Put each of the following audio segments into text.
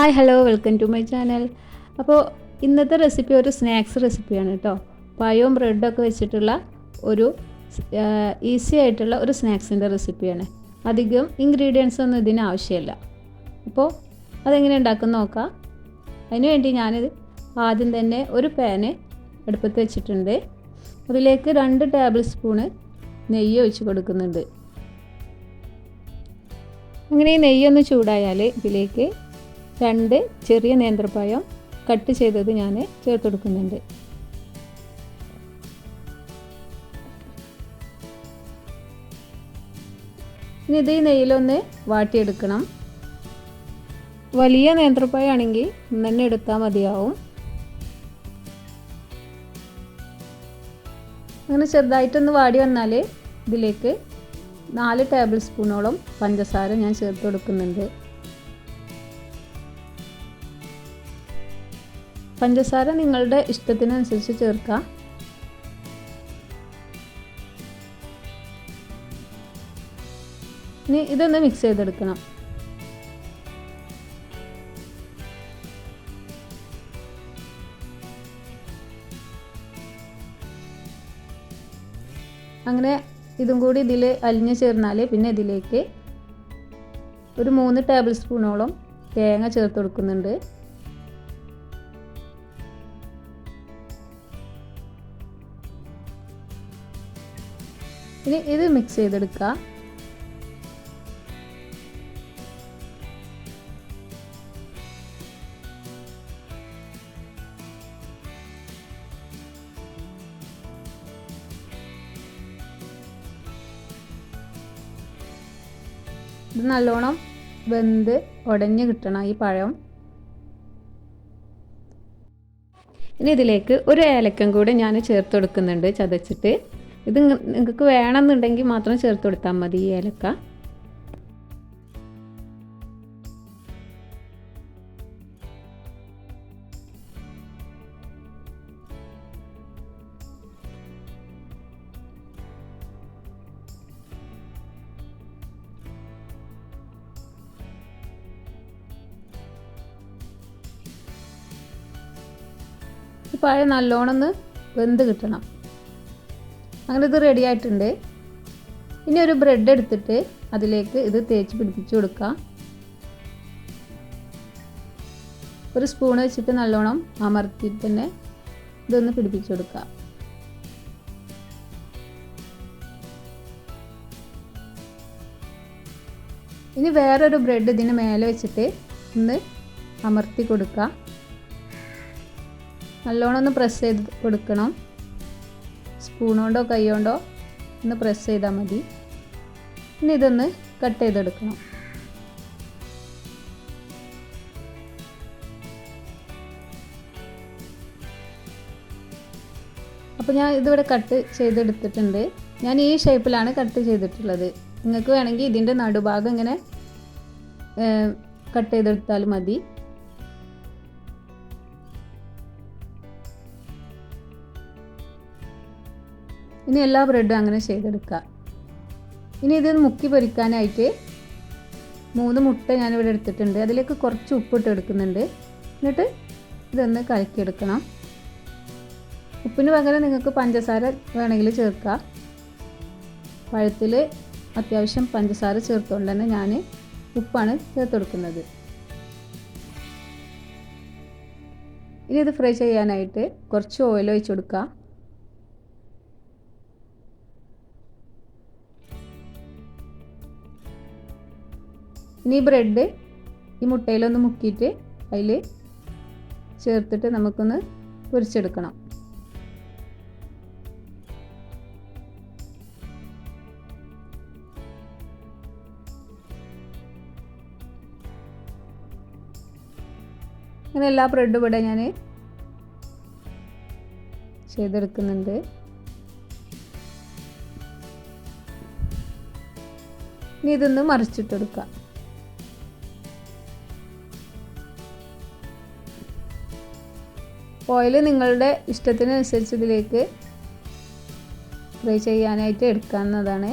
Hi hello welcome to my channel. അപ്പോൾ ഇന്നത്തെ recipe ഒരു സ്നാക്സ് റെസിപ്പിയാണ് കേട്ടോ. പഴവും ബ്രെഡൊക്കെ വെച്ചിട്ടുള്ള ഒരു ഈസി ആയിട്ടുള്ള ഒരു സ്നാക്സിൻ്റെ റെസിപ്പിയാണ്. അധികം ഇൻഗ്രീഡിയൻസ് ഒന്നും ഇതിന് ആവശ്യമില്ല. അപ്പോൾ അതെങ്ങനെ ഉണ്ടാക്കുന്ന നോക്കാം. അതിന് വേണ്ടി ഞാനിത് ആദ്യം തന്നെ ഒരു പാന് അടുപ്പത്ത് വെച്ചിട്ടുണ്ട്. അതിലേക്ക് 2 ടേബിൾ സ്പൂണ് നെയ്യ് ഒഴിച്ച് കൊടുക്കുന്നുണ്ട്. അങ്ങനെ ഈ നെയ്യൊന്ന് ചൂടായാൽ ഇതിലേക്ക് 2 ചെറിയ നേന്ത്രപ്പഴം കട്ട് ചെയ്തത് ഞാൻ ചേർത്ത് കൊടുക്കുന്നുണ്ട്. ഇനി ഇത് ഈ നെയ്യിലൊന്ന് വാട്ടിയെടുക്കണം. വലിയ നേന്ത്രപ്പഴം ആണെങ്കിൽ തന്നെ എടുത്താൽ മതിയാവും. അങ്ങനെ ചെറുതായിട്ടൊന്ന് വാടി വന്നാൽ ഇതിലേക്ക് 4 ടേബിൾ സ്പൂണോളം പഞ്ചസാര ഞാൻ ചേർത്ത് കൊടുക്കുന്നുണ്ട്. പഞ്ചസാര നിങ്ങളുടെ ഇഷ്ടത്തിനനുസരിച്ച് ചേർക്കാം. ഇനി ഇതൊന്ന് മിക്സ് ചെയ്തെടുക്കണം. അങ്ങനെ ഇതും കൂടി ഇതിൽ അലിഞ്ഞ് ചേർന്നാൽ പിന്നെ ഇതിലേക്ക് ഒരു 3 ടേബിൾ സ്പൂണോളം തേങ്ങ ചേർത്ത് കൊടുക്കുന്നുണ്ട്. ഇനി ഇത് മിക്സ് ചെയ്തെടുക്കുക. ഇത് നല്ലോണം വെന്ത് ഉടഞ്ഞ് കിട്ടണം ഈ പഴം. ഇനി ഇതിലേക്ക് ഒരു ഏലക്കം കൂടെ ഞാൻ ചേർത്ത് കൊടുക്കുന്നുണ്ട് ചതച്ചിട്ട്. ഇത് നിങ്ങൾക്ക് വേണമെന്നുണ്ടെങ്കിൽ മാത്രം ചേർത്ത് കൊടുത്താൽ മതി ഈ ഏലക്ക. ഈ പഴം നല്ലോണം ഒന്ന് വെന്ത് കിട്ടണം. അങ്ങനെ ഇത് റെഡി ആയിട്ടുണ്ട്. ഇനി ഒരു ബ്രെഡ് എടുത്തിട്ട് അതിലേക്ക് ഇത് തേച്ച് പിടിപ്പിച്ച് കൊടുക്കുക. ഒരു സ്പൂൺ വെച്ചിട്ട് നല്ലോണം അമർത്തിയിട്ട് തന്നെ ഇതൊന്ന് പിടിപ്പിച്ച് കൊടുക്കുക. ഇനി വേറൊരു ബ്രെഡ് ഇതിന് മേലെ വെച്ചിട്ട് ഒന്ന് അമർത്തി കൊടുക്കുക. നല്ലോണം ഒന്ന് പ്രസ് ചെയ്ത് കൊടുക്കണം. സ്പൂൺ കൊണ്ടോ കൈ കൊണ്ടോ ഒന്ന് പ്രസ് ചെയ്താൽ മതി. ഇനി ഇതൊന്ന് കട്ട് ചെയ്തെടുക്കണം. അപ്പോൾ ഞാൻ ഇതിവിടെ കട്ട് ചെയ്തെടുത്തിട്ടുണ്ട്. ഞാൻ ഈ ഷേപ്പിലാണ് കട്ട് ചെയ്തിട്ടുള്ളത്. നിങ്ങൾക്ക് വേണമെങ്കിൽ ഇതിൻ്റെ നടുഭാഗം ഇങ്ങനെ കട്ട് ചെയ്തെടുത്താൽ മതി. ഇനി എല്ലാ ബ്രെഡും അങ്ങനെ ചെയ്തെടുക്കുക. ഇനി ഇത് മുക്കി പൊരിക്കാനായിട്ട് 3 മുട്ട ഞാനിവിടെ എടുത്തിട്ടുണ്ട്. അതിലേക്ക് കുറച്ച് ഉപ്പിട്ട് എടുക്കുന്നുണ്ട്. എന്നിട്ട് ഇതൊന്ന് കലക്കിയെടുക്കണം. ഉപ്പിന് പകരം നിങ്ങൾക്ക് പഞ്ചസാര വേണമെങ്കിൽ ചേർക്കാം. പഴത്തിൽ അത്യാവശ്യം പഞ്ചസാര ചേർത്തുകൊണ്ട് തന്നെ ഞാൻ ഉപ്പാണ് ചേർത്ത് കൊടുക്കുന്നത്. ഇനി ഇത് ഫ്രൈ ചെയ്യാനായിട്ട് കുറച്ച് ഓയിൽ ഒഴിച്ച് കൊടുക്കുക. ഇനി ബ്രെഡ് ഈ മുട്ടയിലൊന്ന് മുക്കിയിട്ട് അതിൽ ചേർത്തിട്ട് നമുക്കൊന്ന് പൊരിച്ചെടുക്കണം. അങ്ങനെ എല്ലാ ബ്രെഡും ഇവിടെ ഞാൻ ചെയ്തെടുക്കുന്നുണ്ട്. ഇനി ഇതൊന്ന് മറിച്ചിട്ടെടുക്കാം. ഓയിൽ നിങ്ങളുടെ ഇഷ്ടത്തിനനുസരിച്ച് ഇതിലേക്ക് ഫ്രൈ ചെയ്യാനായിട്ട് എടുക്കാവുന്നതാണ്.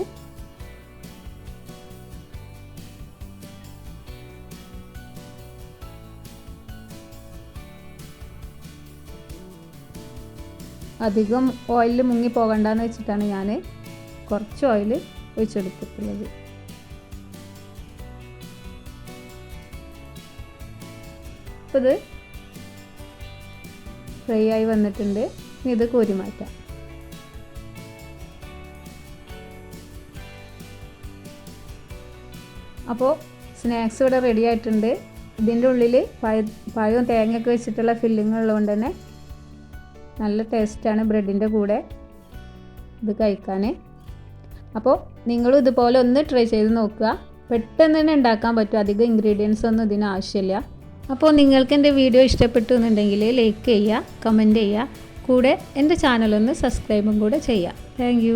അധികം ഓയിൽ മുങ്ങി പോകണ്ടെന്ന് വെച്ചിട്ടാണ് ഞാൻ കുറച്ച് ഓയിൽ ഒഴിച്ചെടുത്തിട്ടുള്ളത്. അപ്പോൾ ഇത് ഫ്രൈ ആയി വന്നിട്ടുണ്ട്. ഇനി ഇത് കോരി മാറ്റാം. അപ്പോൾ സ്നാക്സ് ഇവിടെ റെഡി ആയിട്ടുണ്ട്. ഇതിൻ്റെ ഉള്ളിൽ പഴവും തേങ്ങയൊക്കെ വെച്ചിട്ടുള്ള ഫില്ലിങ് ഉള്ളതുകൊണ്ട് തന്നെ നല്ല ടേസ്റ്റാണ് ബ്രെഡിൻ്റെ കൂടെ ഇത് കഴിക്കാൻ. അപ്പോൾ നിങ്ങളും ഇതുപോലെ ഒന്ന് ട്രൈ ചെയ്ത് നോക്കുക. പെട്ടെന്ന് തന്നെ ഉണ്ടാക്കാൻ പറ്റും. അധികം ഇൻഗ്രീഡിയൻസ് ഒന്നും ഇതിന് ആവശ്യമില്ല. അപ്പോൾ നിങ്ങൾക്ക് എൻ്റെ വീഡിയോ ഇഷ്ടപ്പെട്ടു എന്നുണ്ടെങ്കിൽ ലൈക്ക് ചെയ്യുക, കമൻറ്റ് ചെയ്യുക, കൂടെ എൻ്റെ ചാനലൊന്ന് സബ്സ്ക്രൈബും കൂടെ ചെയ്യുക. താങ്ക്